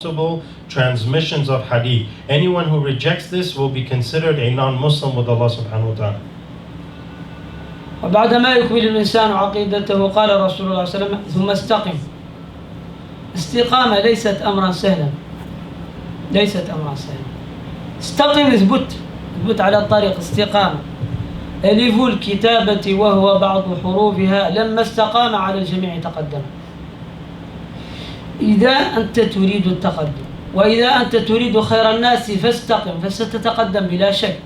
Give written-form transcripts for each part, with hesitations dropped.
possible transmissions of hadith. Anyone who rejects this will be considered a non-Muslim with Allah subhanahu wa ta'ala. وبعدما يكمل الإنسان عقيدته قال رسول الله صلى الله عليه وسلم ثم استقم. استقامة ليست أمرا سهلا، ليست أمرا سهلا. استقم، اثبت على الطريق. استقامة ألف الكتابة وهو بعض حروفها لما استقام على الجميع تقدم. إذا أنت تريد التقدم وإذا أنت تريد خير الناس فاستقم فستتقدم بلا شك.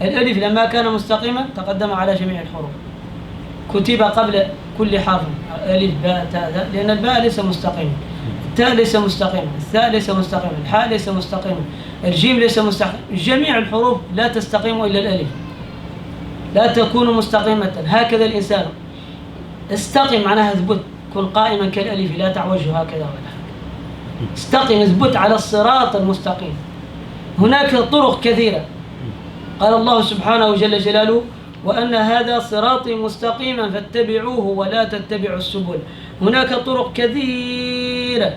الألف لما كان مستقيما تقدم على جميع الحروف، كتب قبل كل حرف ألف باء تاء، لأن الباء ليس مستقيما، التاء ليس مستقيما، الثاء ليس مستقيما، الحاء ليس مستقيما، الجيم ليس مستقيما. جميع الحروف لا تستقيم إلا الألف، لا تكون مستقيمة. هكذا الإنسان استقم معناها اثبت، كن قائما كالألف لا تعوج هكذا ولا هكذا. استقم، اثبت على الصراط المستقيم. هناك طرق كثيرة، قال الله سبحانه جل جلاله وأن هذا صراطي مستقيما فاتبعوه ولا تتبعوا السبل. هناك طرق كثيرة،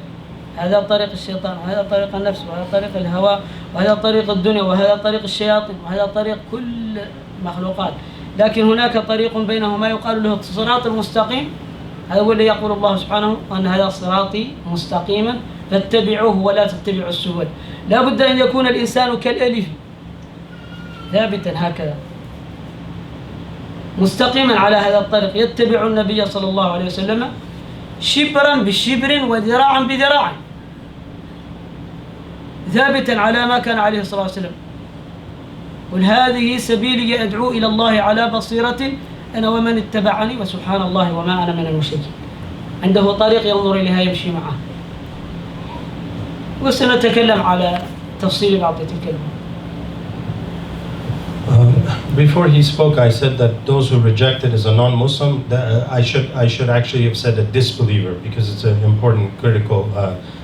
هذا طريق الشيطان وهذا طريق النفس وهذا طريق الهوى وهذا طريق الدنيا وهذا طريق الشياطين وهذا طريق كل مخلوقات، لكن هناك طريق بينهما يقال له الصراط المستقيم. هذا هو الذي يقول الله سبحانه وأن هذا صراطي مستقيما فاتبعوه ولا تتبعوا السبل. لا بد أن يكون الإنسان كالألف ثابتا هكذا مستقيما على هذا الطريق، يتبع النبي صلى الله عليه وسلم شبرا بشبر وذراعا بذراع، ثابتا على ما كان عليه الصلاة والسلام. قل هذه سبيلي أدعو إلى الله على بصيرة أنا ومن اتبعني وسبحان الله وما أنا من المشركين. عنده طريق ينظر إليها يمشي معه، وسنتكلم على تفصيل بعض تلك الأمور. Before he spoke, I said that those who reject it as a non-Muslim, I should actually have said a disbeliever, because it's an important, critical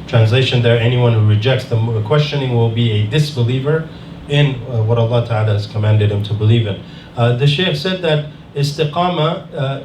translation there. Anyone who rejects the questioning will be a disbeliever in what Allah Ta'ala has commanded him to believe in. The Shaykh said that istiqama,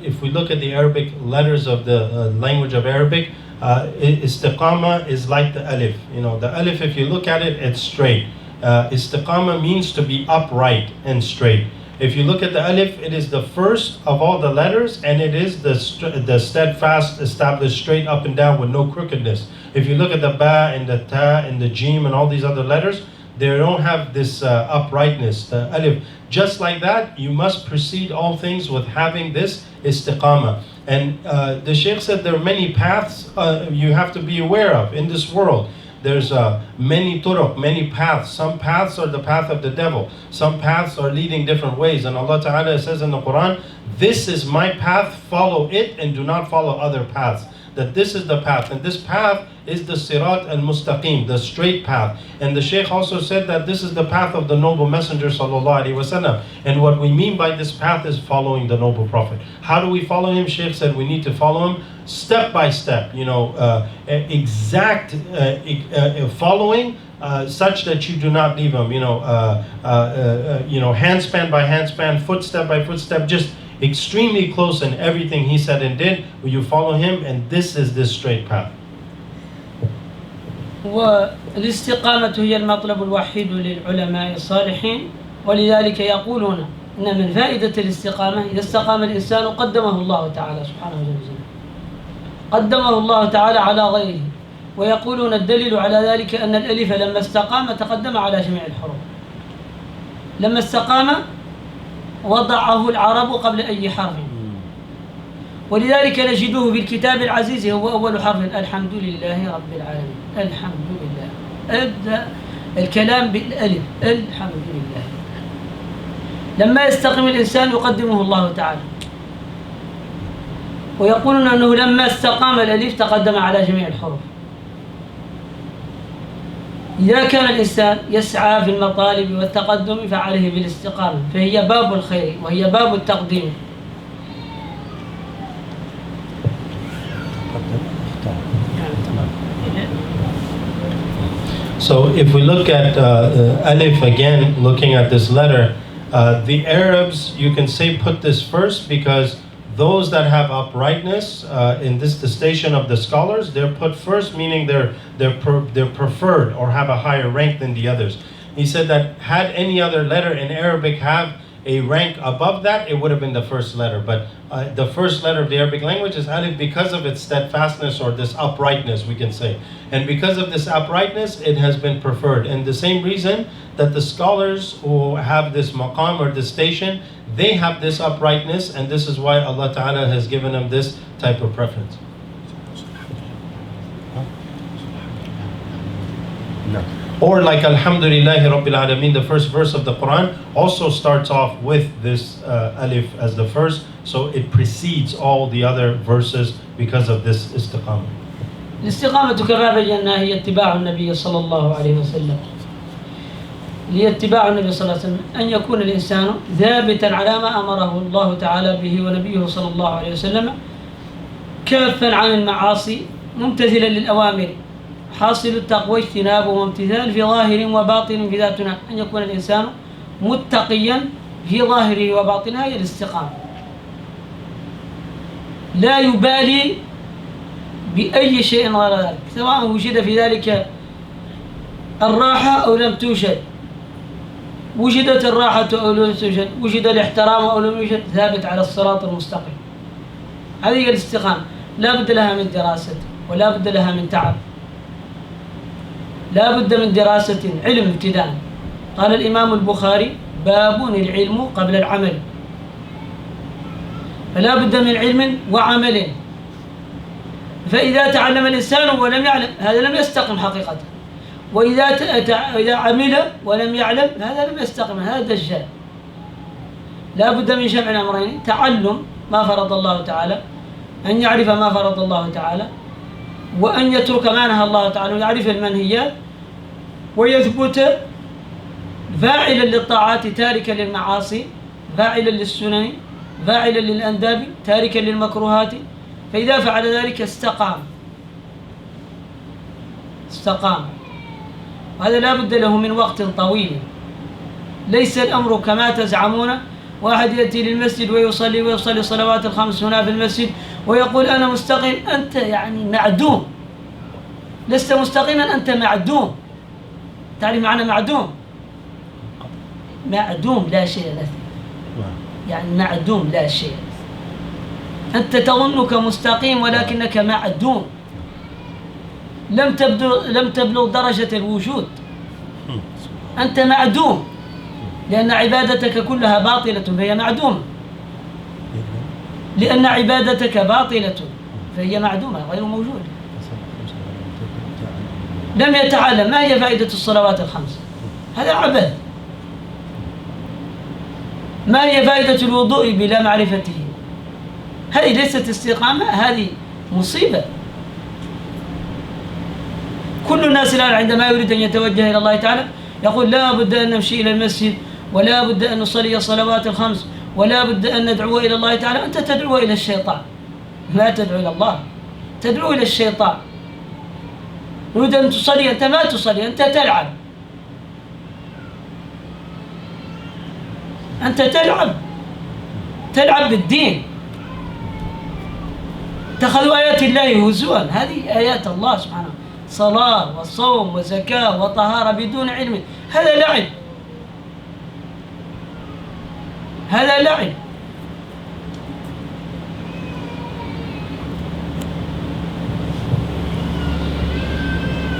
if we look at the Arabic letters of the language of Arabic, istiqama is like the alif. You know, the alif, if you look at it, it's straight. Istiqama means to be upright and straight. If you look at the alif, it is the first of all the letters, and it is the steadfast, established straight up and down with no crookedness. If you look at the ba and the ta and the jim and all these other letters, they don't have this uprightness, the alif. Just like that, you must precede all things with having this istiqama. And the Shaykh said there are many paths you have to be aware of in this world. There's many turuq, many paths. Some paths are the path of the devil. Some paths are leading different ways. And Allah Ta'ala says in the Quran, this is my path, follow it and do not follow other paths. That this is the path, and this path is the sirat al-mustaqim, the straight path. And the Shaykh also said that this is the path of the noble messenger sallallahu alaihi wasallam. And what we mean by this path is following the noble prophet. How do we follow him? Shaykh said we need to follow him step by step, exact following, such that you do not leave him, handspan by handspan, footstep by footstep, just extremely close in everything he said and did. You follow him, and this is this straight path. والاستقامة هي المطلب الوحيد للعلماء الصالحين، ولذلك يقولون إن من فائدة الاستقامة إذا استقام الإنسان قدمه الله تعالى سبحانه وتعالى، قدمه الله تعالى على غيره. ويقولون الدليل على ذلك أن الألف لما استقام تقدم على جميع الحروف. لما استقام وضعه العرب قبل أي حرف، ولذلك نجده بالكتاب العزيز هو أول حرف الحمد لله رب العالمين. الحمد لله، أبدأ الكلام بالألف، الحمد لله. لما يستقيم الإنسان يقدمه الله تعالى. ويقولون أنه لما استقام الألف تقدم على جميع الحروف. إذا كان الإنسان يسعى في المطالب والتقدم فعليه بالاستقامة، فهي باب الخير وهي باب التقديم. So if we look at alif again, looking at this letter, the Arabs, you can say put this first because those that have uprightness in the station of the scholars, they're put first, meaning they're preferred or have a higher rank than the others. He said that had any other letter in Arabic have a rank above that, it would have been the first letter. But the first letter of the Arabic language is alif because of its steadfastness or this uprightness, we can say. And because of this uprightness, it has been preferred. And the same reason that the scholars who have this maqam or this station, they have this uprightness, and this is why Allah Ta'ala has given them this type of preference. No. Or like Alhamdulillahi Rabbil Alameen, the first verse of the Quran also starts off with this alif as the first, so it precedes all the other verses because of this istiqama. الاستقامة كما بينا هي اتباع النبي صلى الله عليه وسلم. هي اتباع النبي صلى الله عليه وسلم أن يكون الإنسان ثابتا على ما أمره الله تعالى به ونبيه صلى الله عليه وسلم، كافا عن المعاصي ممتثلا للأوامر، حاصل التقوى اجتناب وامتثال في ظاهر وباطن في ذاتنا. أن يكون الإنسان متقيا في ظاهره وباطنه هي الاستقامة، لا يبالي بأي شيء غير ذلك، سواء وجد في ذلك الراحة أو لم توجد، وجدت الراحة أو لم توجد، وجد الاحترام أو لم يوجد، ثابت على الصراط المستقيم. هذه الاستقامة لا بد لها من دراسة ولا بد لها من تعب، لا بد من دراسة علم ابتداء. قال الإمام البخاري: باب العلم قبل العمل، فلا بد من علم وعمل. فإذا تعلم الإنسان ولم يعلم هذا لم يستقم حقيقة، وإذا عمل ولم يعلم هذا لم يستقم، هذا دجال. لا بد من جمع الأمرين: تعلم ما فرض الله تعالى، أن يعرف ما فرض الله تعالى، وأن يترك ما نهى الله تعالى ويعرف المنهيات، ويثبت فاعلا للطاعات تاركا للمعاصي، فاعلا للسنن، فاعلا للأنداب، تاركا للمكروهات. فإذا فعل ذلك استقام. وهذا لا بد له من وقت طويل، ليس الأمر كما تزعمون، واحد يأتي للمسجد ويصلي صلوات الخمس هنا في المسجد ويقول أنا مستقيم. أنت يعني معدوم، لست مستقيما، أنت معدوم. تعرف معنى معدوم؟ معدوم لا شيء له، يعني معدوم لا شيء. أنت تظنك مستقيم ولكنك معدوم، لم تبلغ درجة الوجود، أنت معدوم، لأن عبادتك كلها باطلة فهي معدومة، لأن عبادتك باطلة فهي معدومة غير موجودة. لم يتعلم ما هي فائدة الصلوات الخمس، هذا عبث. ما هي فائدة الوضوء بلا معرفته؟ هذه ليست استقامة، هذه مصيبة. كل الناس الآن عندما يريد أن يتوجه إلى الله تعالى يقول لا بد أن نمشي إلى المسجد، ولا بد أن نصلي الصلوات الخمس، ولا بد أن ندعو إلى الله تعالى. أنت تدعو إلى الشيطان، لا تدعو إلى الله، تدعو إلى الشيطان. تريد أن تصلي، أنت ما تصلي، أنت تلعب، أنت تلعب بالدين. اتخذوا آيات الله هزوا، هذه آيات الله سبحانه، صلاة وصوم وزكاة وطهارة بدون علم، هذا لعب، هذا لعب.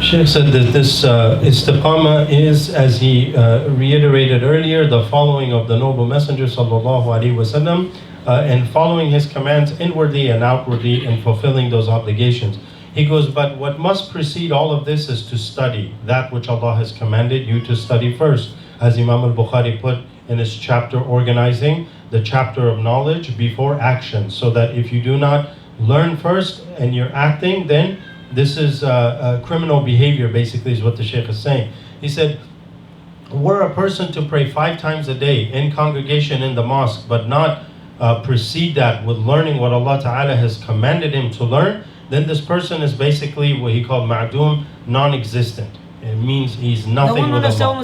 Shaykh said that this istiqama is, as he reiterated earlier, the following of the noble messenger sallallahu alaihi wasallam, and following his commands inwardly and outwardly and fulfilling those obligations. He goes, but what must precede all of this is to study that which Allah has commanded you to study first. As Imam al-Bukhari put in his chapter organizing, the chapter of knowledge before action, so that if you do not learn first and you're acting, then this is criminal behavior, basically, is what the Shaykh is saying. He said, were a person to pray 5 times a day in congregation in the mosque, but not precede that with learning what Allah Ta'ala has commanded him to learn, then this person is basically what he called ma'doom, non-existent. It means he's nothing with Allah.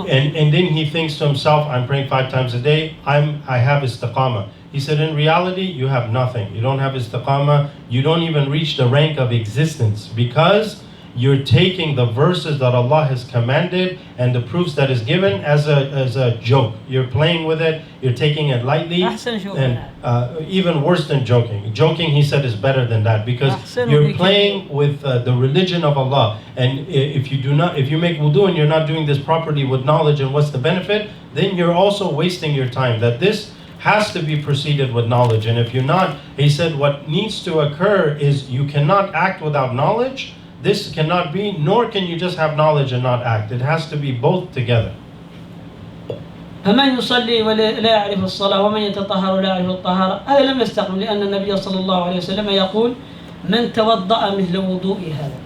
And then he thinks to himself, I'm praying 5 times a day, I have istiqama. He said, in reality, you have nothing. You don't have istiqama. You don't even reach the rank of existence because you're taking the verses that Allah has commanded and the proofs that is given as a joke. You're playing with it. You're taking it lightly. And even worse than joking. Joking, he said, is better than that because you're playing with the religion of Allah. And if you make wudu and you're not doing this properly with knowledge and what's the benefit, then you're also wasting your time. That this has to be preceded with knowledge. And if you're not, he said, what needs to occur is you cannot act without knowledge. This cannot be, nor can you just have knowledge and not act. It has to be both together. فمن يصلي ولا يعرف الصلاة ومن يتطهر ولا يعرف الطهارة هذا لم يستقم لأن النبي صلى الله عليه وسلم يقول من توضأ مثل وضوء هذا.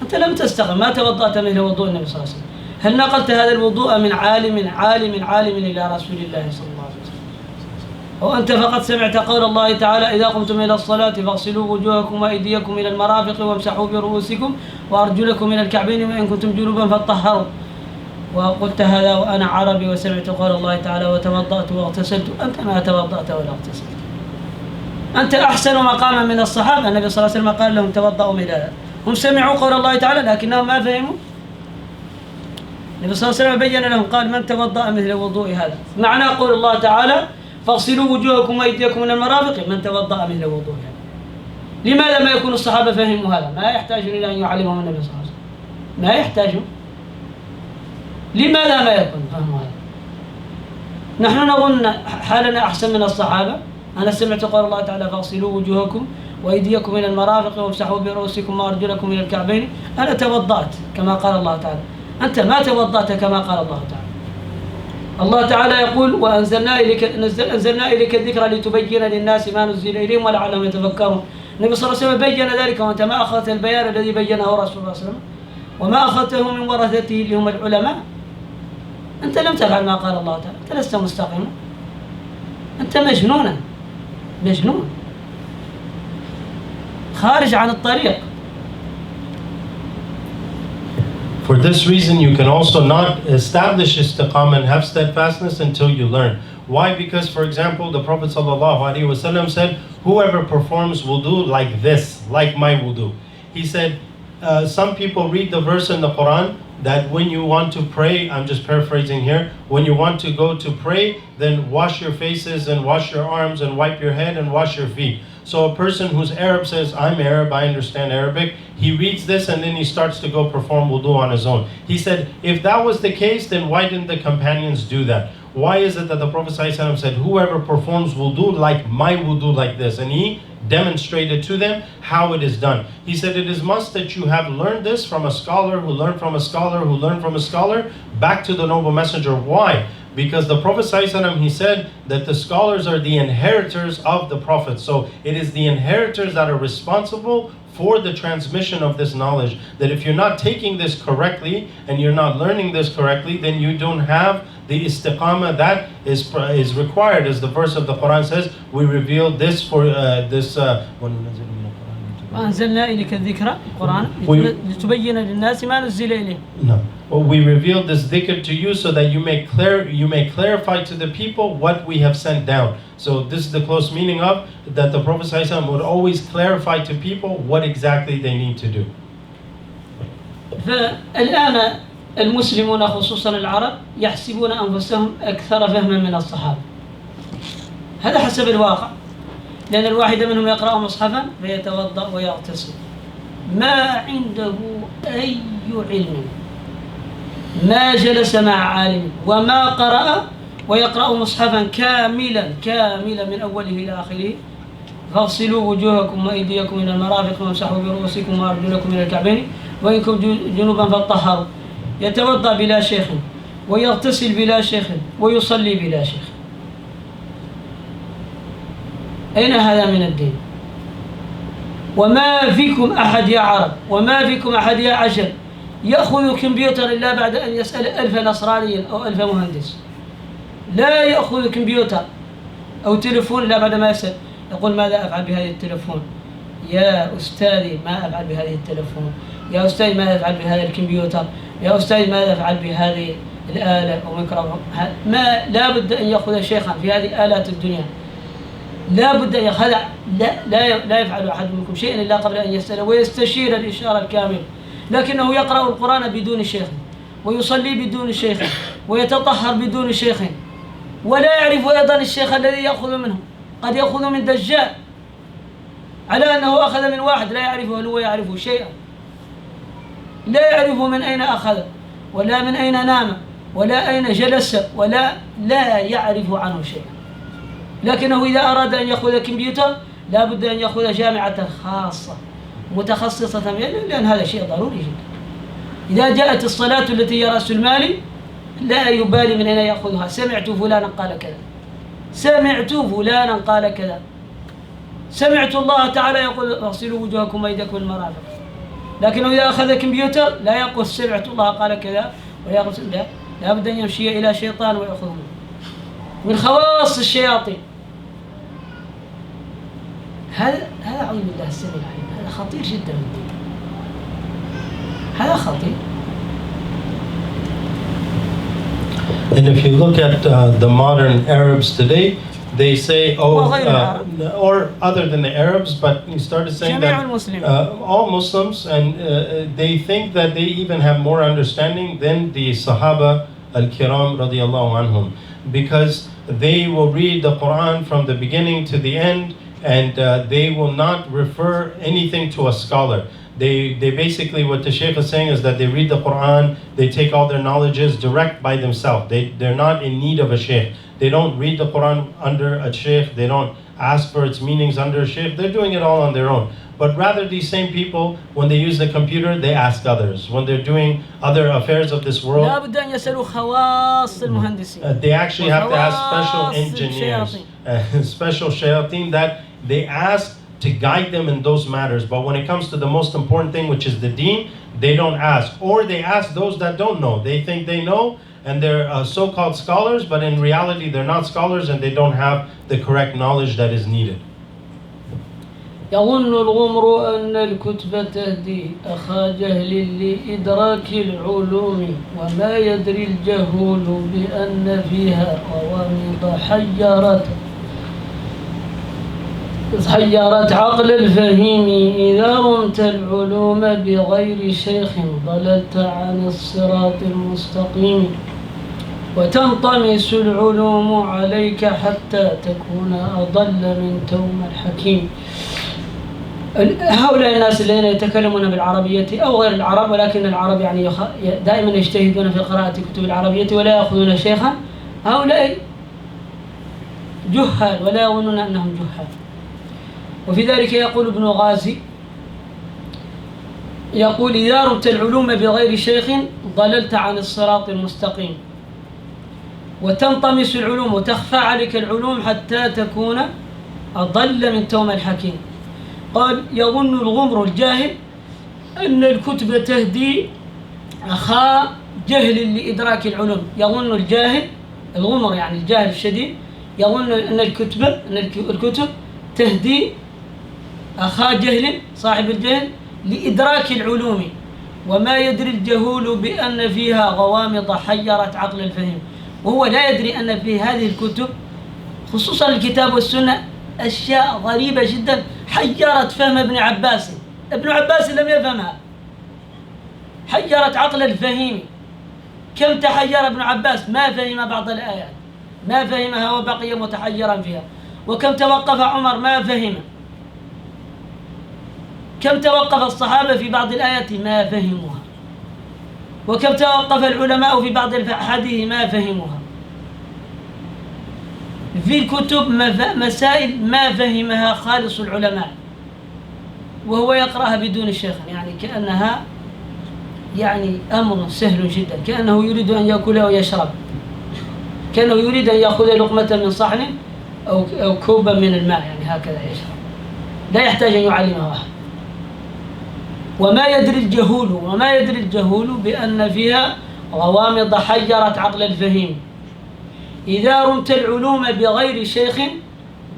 أنت لم تستقم، ما توضأت مثل وضوء النبي صلى الله عليه وسلم. هل نقلت هذا الوضوء من عالم إلى رسول الله صلى الله عليه وسلم؟ وأنت فقط سمعت قول الله تعالى إذا قمتم إلى الصلاة فاغسلوا وجوهكم وأيديكم إلى المرافق وامسحوا برؤوسكم وأرجلكم إلى الكعبين وإن كنتم جنوبا فاطهروا. وقلت هذا وأنا عربي وسمعت قول الله تعالى وتوضأت واغتسلت. أنت ما توضأت ولا اغتسلت. أنت أحسن مقاما من الصحابة. النبي صلى الله عليه وسلم قال لهم توضأوا مثل هذا. هم سمعوا قول الله تعالى لكنهم ما فهموا. النبي صلى الله عليه وسلم بين لهم قال من توضأ مثل وضوء هذا. معنى قول الله تعالى فاغسلوا وجوهكم وأيديكم من المرافق من توضأ مثل وضوء هذا. لماذا ما يكون الصحابة فهموا هذا؟ ما يحتاجون إلى أن يعلمهم النبي صلى الله عليه وسلم. ما يحتاجون. لماذا ما يكون فهموا هذا؟ نحن نظن حالنا أحسن من الصحابة. أنا سمعت قول الله تعالى فاغسلوا وجوهكم وأيديكم إلى المرافق وامسحوا برؤوسكم وأرجلكم إلى الكعبين. أنا توضأت كما قال الله تعالى. أنت ما توضأت كما قال الله تعالى. الله تعالى يقول وأنزلنا إليك الذكر لتبين للناس ما نزل إليهم ولعلهم يتفكرون. النبي صلى الله عليه وسلم بين ذلك وأنت ما أخذت البيان الذي بينه رسول الله صلى الله عليه وسلم وما أخذته من ورثته اللي هم العلماء. أنت لم تفعل ما قال الله تعالى. أنت لست مستقيما. أنت مجنون خارج عن الطريق. For this reason, you can also not establish istiqama and have steadfastness until you learn. Why? Because, for example, the Prophet ﷺ said, whoever performs wudu like this, like my wudu. He said, some people read the verse in the Quran that when you want to pray, I'm just paraphrasing here, when you want to go to pray, then wash your faces and wash your arms and wipe your head and wash your feet. So a person who's Arab says, I'm Arab, I understand Arabic. He reads this and then he starts to go perform wudu on his own. He said, if that was the case, then why didn't the companions do that? Why is it that the Prophet ﷺ said, whoever performs wudu like my wudu like this? And he demonstrated to them how it is done. He said, it is must that you have learned this from a scholar who learned from a scholar who learned from a scholar back to the noble messenger. Why? Because the Prophet ﷺ, he said that the scholars are the inheritors of the Prophet. So it is the inheritors that are responsible for the transmission of this knowledge. That if you're not taking this correctly and you're not learning this correctly, then you don't have the istiqama that is required. As the verse of the Quran says, we revealed this for this. وأنزلنا إليك الذكر القرآن لتبين للناس ما نزل إليهم. No. Well, we revealed this dhikr to you so that you may clarify to the people what we have sent down. So this is the close meaning of that the Prophet ﷺ would always clarify to people what exactly they need to do. فالآن المسلمون خصوصا العرب يحسبون أنفسهم أكثر فهما من الصحابة. هذا حسب الواقع. لأن الواحد منهم يقرأ مصحفا فيتوضأ ويغتسل ما عنده أي علم ما جلس مع عالم وما قرأ ويقرأ مصحفا كاملا من أوله إلى آخره فاغسلوا وجوهكم وأيديكم إلى المرافق وامسحوا برؤوسكم وأرجلكم إلى الكعبين وإن كنتم جنوبا فاطهروا. يتوضأ بلا شيخ ويغتسل بلا شيخ ويصلي بلا شيخ. أين هذا من الدين؟ وما فيكم أحد يا عرب وما فيكم أحد يا عجم يأخذ كمبيوتر إلا بعد أن يسأل 1000 نصراني أو 1000 مهندس. لا يأخذ كمبيوتر أو تلفون إلا بعد ما يسأل يقول ماذا أفعل بهذه التلفون؟ يا أستاذي ما أفعل بهذه التلفون؟ يا أستاذي ماذا أفعل بهذا الكمبيوتر؟ يا أستاذي ماذا أفعل بهذه الآلة أو ميكروفون؟ ما لا بد أن يأخذ شيخا في هذه آلات الدنيا لا بد أن يخلع، لا يفعل أحد منكم شيئا إلا قبل أن يسأل ويستشير الإشارة الكامل، لكنه يقرأ القرآن بدون شيخ، ويصلي بدون شيخ، ويتطهر بدون شيخ، ولا يعرف أيضا الشيخ الذي يأخذ منه، قد يأخذ من دجال على أنه أخذ من واحد لا يعرفه، هل هو يعرفه شيئا، لا يعرف من أين أخذ، ولا من أين نام، ولا أين جلس، لا يعرف عنه شيئا. لكنه إذا أراد أن يأخذ كمبيوتر لا بد أن يأخذ جامعة خاصة متخصصة، لأن هذا شيء ضروري جدا. إذا جاءت الصلاة التي هي رأس المال لا يبالي من أين يأخذها، سمعت فلانا قال كذا، سمعت فلانا قال كذا، سمعت الله تعالى يقول اغسلوا وجوهكم وأيديكم المرافق. لكنه إذا أخذ كمبيوتر لا يقول سمعت الله قال كذا ولا يقول لا بد أن يمشي إلى شيطان ويأخذه من خواص الشياطين. هذا أعوذ بالله السميع العليم، هذا خطير جدا، هذا خطير. And if you look at the modern Arabs today, they say, or other than the Arabs, but you started saying that all Muslims, and they think that they even have more understanding than the Sahaba al-Kiram radiyallahu anhum, because they will read the Quran from the beginning to the end, and they will not refer anything to a scholar. They basically, what the Shaykh is saying is that they read the Quran, they take all their knowledges direct by themselves. They're not in need of a Shaykh. They don't read the Quran under a Shaykh, they don't ask for its meanings under a Shaykh, they're doing it all on their own. But rather these same people, when they use the computer, they ask others. When they're doing other affairs of this world, they actually have to ask special engineers, special shayateen, that they ask to guide them in those matters. But when it comes to the most important thing, which is the deen, they don't ask. Or they ask those that don't know. They think they know, and they're so-called scholars, but in reality they're not scholars and they don't have the correct knowledge that is needed. يظن الغمر أن الكتب تهدي أخا جهل لإدراك العلوم، وما يدري الجهول بأن فيها غوامض حيرت عقل الفهيم. إذا رمت العلوم بغير شيخ ضللت عن الصراط المستقيم، وتنطمس العلوم عليك حتى تكون أضل من توم الحكيم. هؤلاء الناس الذين يتكلمون بالعربية أو غير العرب، ولكن العرب يعني دائما يجتهدون في قراءة كتب العربية ولا يأخذون شيخا، هؤلاء جهال ولا يظنون أنهم جهال. وفي ذلك يقول ابن غازي، يقول إذا رمت العلوم بغير شيخ ضللت عن الصراط المستقيم، وتنطمس العلوم وتخفى عليك العلوم حتى تكون أضل من توم الحكيم. قال يظن الغمر الجاهل أن الكتب تهدي أخا جهل لإدراك العلوم. يظن الجاهل، الغمر يعني الجاهل الشديد، يظن أن الكتب تهدي أخا جهل صاحب الجهل لإدراك العلوم، وما يدري الجهول بأن فيها غوامض حيرت عقل الفهم. وهو لا يدري أن في هذه الكتب خصوصا الكتاب والسنة أشياء غريبة جدا حيرت فهم ابن عباس. ابن عباس لم يفهمها، حيرت عقل الفهيم. كم تحير ابن عباس، ما فهم بعض الآيات، ما فهمها وبقي متحيرا فيها. وكم توقف عمر ما فهم، كم توقف الصحابة في بعض الآيات ما فهموها، وكم توقف العلماء في بعض الأحاديث ما فهموها. في الكتب مسائل ما فهمها خالص العلماء وهو يقرأها بدون شيخ، يعني كأنها يعني أمر سهل جدا، كأنه يريد أن يأكل أو يشرب، كأنه يريد أن يأخذ لقمة من صحن أو كوبا من الماء، يعني هكذا يشرب، لا يحتاج أن يعلمه أحد. وما يدري الجهول بأن فيها غوامض حيرت عقل الفهيم. إذا رمت العلوم بغير شيخ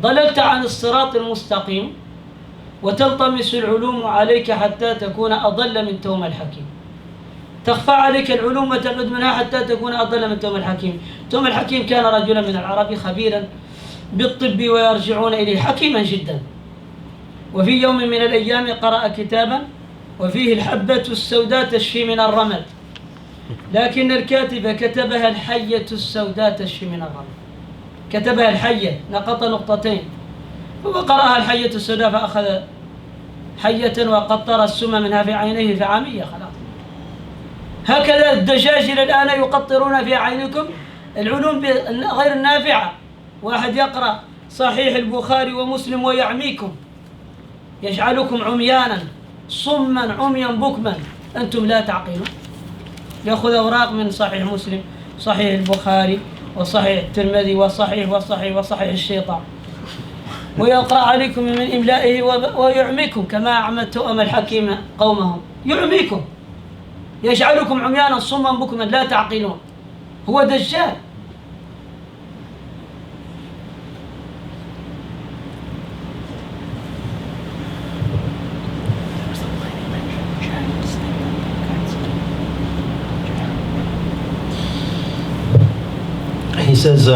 ضللت عن الصراط المستقيم، وتنطمس العلوم عليك حتى تكون أضل من توم الحكيم. تخفى عليك العلوم وتبعد منها حتى تكون أضل من توم الحكيم. توم الحكيم كان رجلا من العرب خبيرا بالطب ويرجعون إليه حكيما جدا. وفي يوم من الأيام قرأ كتابا وفيه الحبة السوداء تشفي من الرمد، لكن الكاتب كتبها الحية السوداء تشفي من الرمد، كتبها الحية نقط نقطتين، وقرأها الحية السوداء فأخذ حية وقطر السم منها في عينيه فعمية خلاص. هكذا الدجاجل الآن يقطرون في عينكم العلوم غير النافعة. واحد يقرأ صحيح البخاري ومسلم ويعميكم، يجعلكم عميانا صما عميا بكما، أنتم لا تعقلون. يأخذ أوراق من صحيح مسلم، صحيح البخاري، وصحيح الترمذي، وصحيح الشيطان، ويقرأ عليكم من إملائه ويعميكم كما أعمى التؤم الحكيم قومهم، يعميكم يجعلكم عميانا صما بكما لا تعقلون. هو دجال. He says,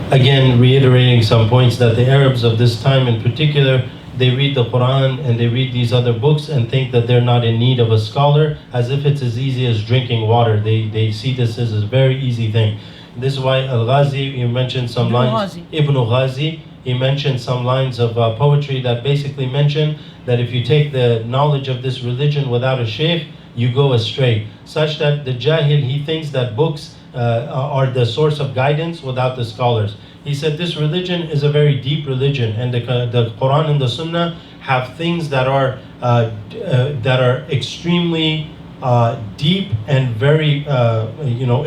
again, reiterating some points, that the Arabs of this time in particular, they read the Quran and they read these other books and think that they're not in need of a scholar, as if it's as easy as drinking water. They see this as a very easy thing. This is why Al-Ghazi, he mentioned some lines, Ibn Ghazi, he mentioned some lines of poetry that basically mention that if you take the knowledge of this religion without a sheikh, you go astray. Such that the Jahil, he thinks that books are the source of guidance without the scholars. He said this religion is a very deep religion, and the Quran and the Sunnah have things that are extremely deep and very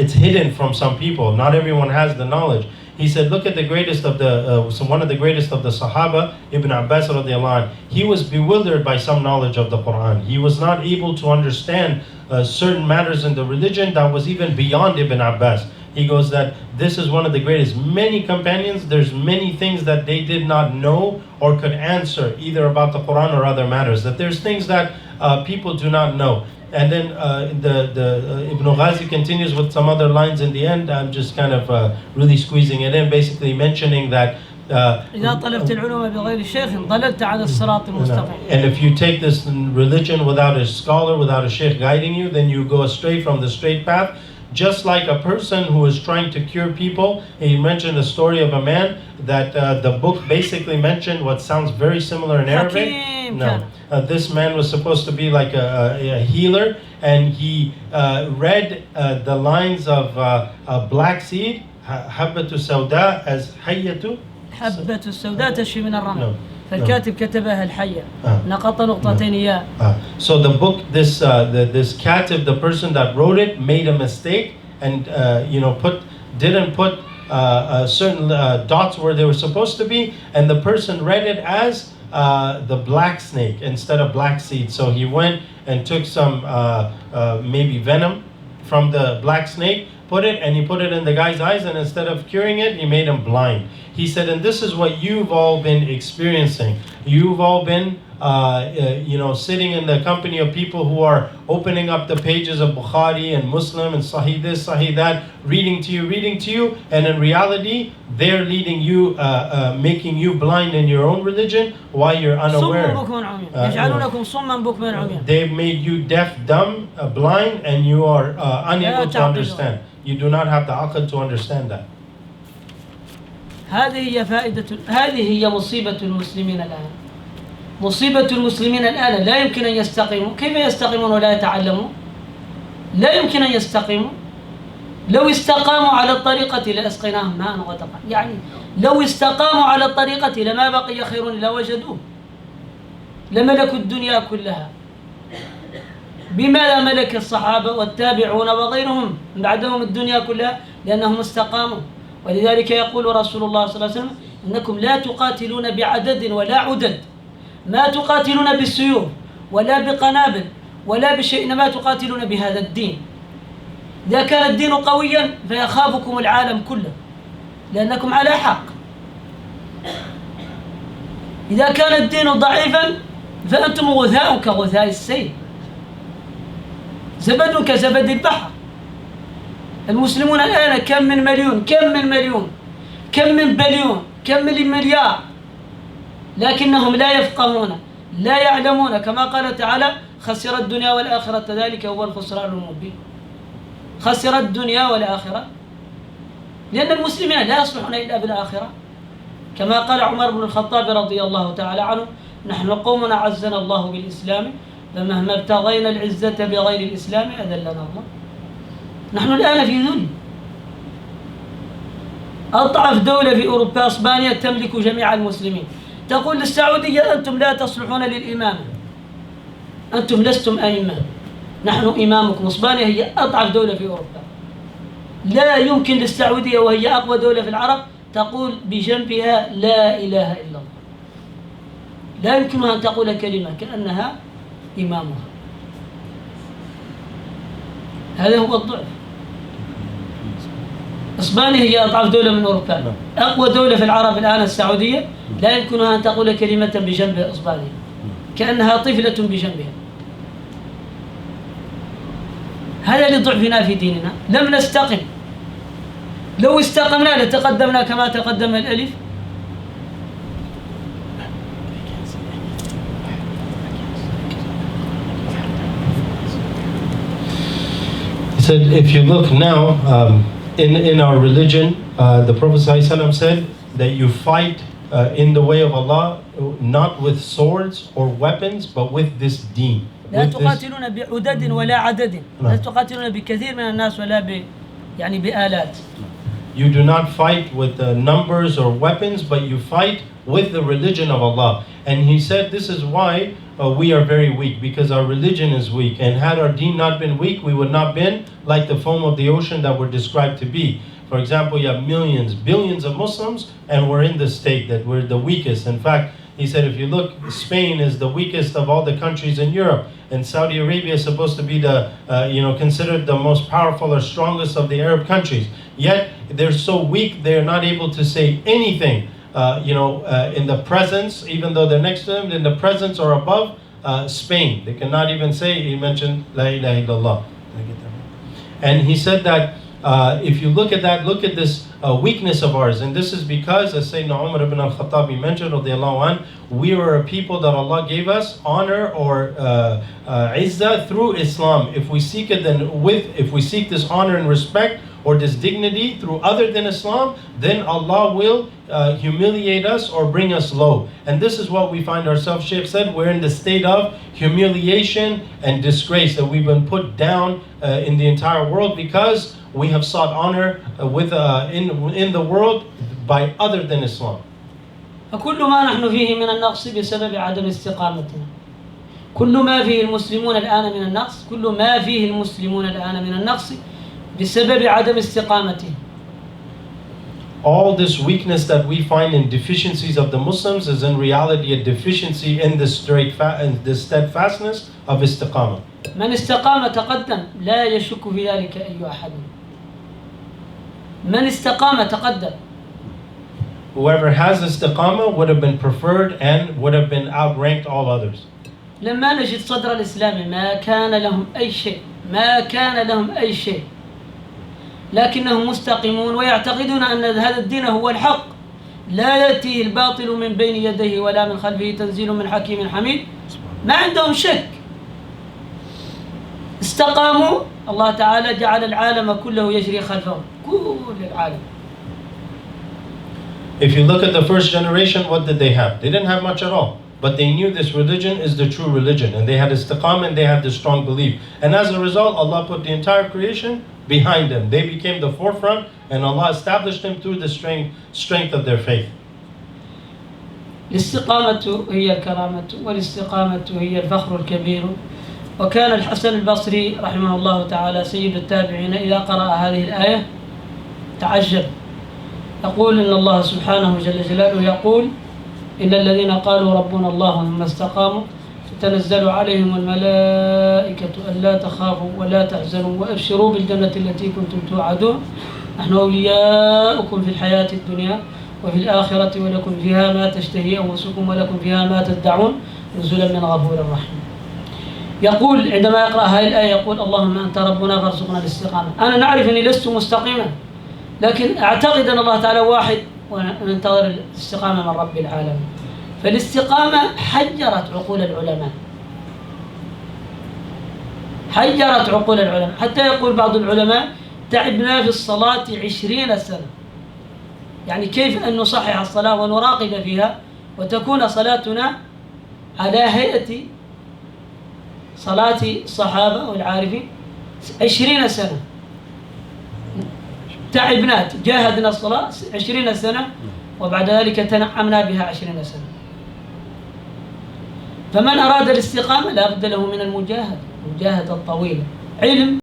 it's hidden from some people. Not everyone has the knowledge. He said, look at the greatest of the one of the greatest of the Sahaba, Ibn Abbas radiallahu anh. He was bewildered by some knowledge of the Quran. He was not able to understand certain matters in the religion that was even beyond Ibn Abbas. He goes that this is one of the greatest. Many companions, there's many things that they did not know or could answer, either about the Quran or other matters. That there's things that people do not know. And then Ibn Ghazi continues with some other lines in the end. I'm just kind of really squeezing it in, basically mentioning that إذا طلبت العلوم بغير شيخ ضللت على الصراط المستقيم. And if you take this religion without a scholar, without a sheikh guiding you, then you go astray from the straight path. Just like a person who is trying to cure people. He mentioned a story of a man that the book basically mentioned what sounds very similar in Arabic. No, this man was supposed to be like a healer, and he read the lines of black seed, حبة سوداء, as حية. حبة السوداء تشفي من الرمل. فالكاتب كتبها الحية نقط نقطتين ياء. So the book, this katib, the person that wrote it, made a mistake and didn't put certain dots where they were supposed to be, and the person read it as the black snake instead of black seed. So he went and took some maybe venom from the black snake, put it in the guy's eyes, and instead of curing it, he made him blind. He said, and this is what you've all been experiencing. You've all been sitting in the company of people who are opening up the pages of Bukhari and Muslim and Sahih this, Sahih that, reading to you, and in reality, they're leading you, making you blind in your own religion while you're unaware. They've made you deaf, dumb, blind, and you are unable to understand. You do not have the aql to understand that. هذه هي مصيبة المسلمين الآن. مصيبة المسلمين الآن لا يمكن أن يستقيموا. كيف يستقيمون ولا يتعلمون؟ لا يمكن أن يستقيموا. لو استقاموا على الطريقة لأسقيناهم ماء غدقا. يعني لو استقاموا على الطريقة لما بقي خير لوجدوه، لملكوا الدنيا كلها. بماذا ملك الصحابة والتابعون وغيرهم بعدهم الدنيا كلها؟ لأنهم استقاموا. ولذلك يقول رسول الله صلى الله عليه وسلم: إنكم لا تقاتلون بعدد ولا عدد، ما تقاتلون بالسيوف ولا بقنابل ولا بشيء، إنما تقاتلون بهذا الدين. إذا كان الدين قويا فيخافكم العالم كله لأنكم على حق. إذا كان الدين ضعيفا فأنتم غثاء كغثاء السيل، زبد كزبد البحر. المسلمون الآن كم من مليون، كم من بليون، كم مليار، لكنهم لا يفقهون لا يعلمون، كما قال تعالى خسر الدنيا والآخرة، ذلك هو الخسران المبين. خسر الدنيا والآخرة لأن المسلمين لا يصلحون إلا بالآخرة، كما قال عمر بن الخطاب رضي الله تعالى عنه: نحن قوم أعزنا الله بالإسلام، فمهما ابتغينا العزة بغير الإسلام أذلنا الله. نحن الآن في ذل. أضعف دولة في أوروبا إسبانيا تملك جميع المسلمين، تقول للسعودية: أنتم لا تصلحون للإمامة، أنتم لستم أئمة، نحن إمامكم. إسبانيا هي أضعف دولة في أوروبا، لا يمكن للسعودية وهي أقوى دولة في العرب تقول بجنبها لا إله إلا الله، لا يمكنها أن تقول كلمة كأنها إمامها. هذا هو الضعف. إسبانيا هي أضعف دولة من أوروبا، أقوى دولة في العرب الآن السعودية، لا يمكنها أن تقول كلمة بجنب إسبانيا، كأنها طفلة بجنبها. هذا لضعفنا في ديننا، لم نستقم. لو استقمنا لتقدمنا كما تقدم الألف. He said, if you look now in our religion, the Prophet ﷺ said that you fight in the way of Allah not with swords or weapons, but with this deen. لا تقاتلون بعدد ولا عدد، لا تقاتلون بكثير من الناس ولا يعني بآلات. You do not fight with numbers or weapons, but you fight with the religion of Allah. And he said this is why we are very weak, because our religion is weak. And had our deen not been weak, we would not been like the foam of the ocean that we're described to be. For example, you have millions, billions of Muslims, and we're in the state that we're the weakest. In fact, he said if you look, Spain is the weakest of all the countries in Europe, and Saudi Arabia is supposed to be the, considered the most powerful or strongest of the Arab countries. Yet they're so weak, they're not able to say anything, in the presence, even though they're next to them, in the presence or above Spain. They cannot even say, he mentioned, La ilaha illallah. Did I get that right? And he said that if you look at that, look at this weakness of ours. And this is because, as Sayyidina Umar ibn al-Khattab mentioned, radiallahu anh, we were a people that Allah gave us honor or izzah through Islam. If we seek it, if we seek this honor and respect or this dignity through other than Islam, then Allah will humiliate us or bring us low. And this is what we find ourselves. Shaykh said we're in the state of humiliation and disgrace, that we've been put down in the entire world because we have sought honor in the world by other than Islam. فكل ما نحن فيه من النقص بسبب عدم استقامتنا. كل ما فيه المسلمون الآن من النقص، كل ما فيه المسلمون الآن من النقص بسبب عدم استقامتهم. All this weakness that we find in deficiencies of the Muslims is in reality a deficiency in the steadfastness of istiqamah. من استقام تقدم، لا يشك في ذلك أي أحد. من استقام تقدم. Whoever has istiqamah would have been preferred and would have been outranked all others. لما نجد صدر الإسلام ما كان لهم أي شيء، ما كان لهم أي شيء، لكنهم مستقيمون ويعتقدون أن هذا الدين هو الحق، لا يأتيه الباطل من بين يديه ولا من خلفه، تنزيل من حكيم حميد. ما عندهم شك، استقاموا، الله تعالى جعل العالم كله يجري خلفهم، كل العالم. If you look at the first generation, what did they have? They didn't have much at all. But they knew this religion is the true religion. And they had istiqamah and they had this strong belief. And as a result, Allah put the entire creation behind them. They became the forefront and Allah established them through the strength of their faith. الاستقامة هي الكرامة، والاستقامة هي الفخر الكبير. وكان الحسن البصري رحمه الله تعالى سيد التابعين إذا قرأ هذه الآية تعجب، يقول إن الله سبحانه جل جلاله يقول إن الذين قالوا ربنا الله ثم استقاموا تتنزل عليهم الملائكة ألا تخافوا ولا تحزنوا وأبشروا بالجنة التي كنتم توعدون نحن أولياؤكم في الحياة الدنيا وفي الآخرة ولكم فيها ما تشتهي أنفسكم ولكم فيها ما تدعون نزلا من غفور رحيم. يقول عندما يقرأ هذه الآية يقول اللهم أنت ربنا فارزقنا الاستقامة. أنا نعرف أني لست مستقيما، لكن أعتقد أن الله تعالى واحد وننتظر الاستقامة من رب العالمين. فالاستقامة حجرت عقول العلماء، حجرت عقول العلماء، حتى يقول بعض العلماء تعبنا في الصلاة 20 سنة. يعني كيف أن نصحح الصلاة ونراقب فيها وتكون صلاتنا على هيئة صلاة الصحابة والعارفين. 20 سنة تعبنا، جاهدنا الصلاة 20 سنة، وبعد ذلك تنعمنا بها 20 سنة. فمن أراد الاستقامة لا بد له من المجاهدة الطويلة. علم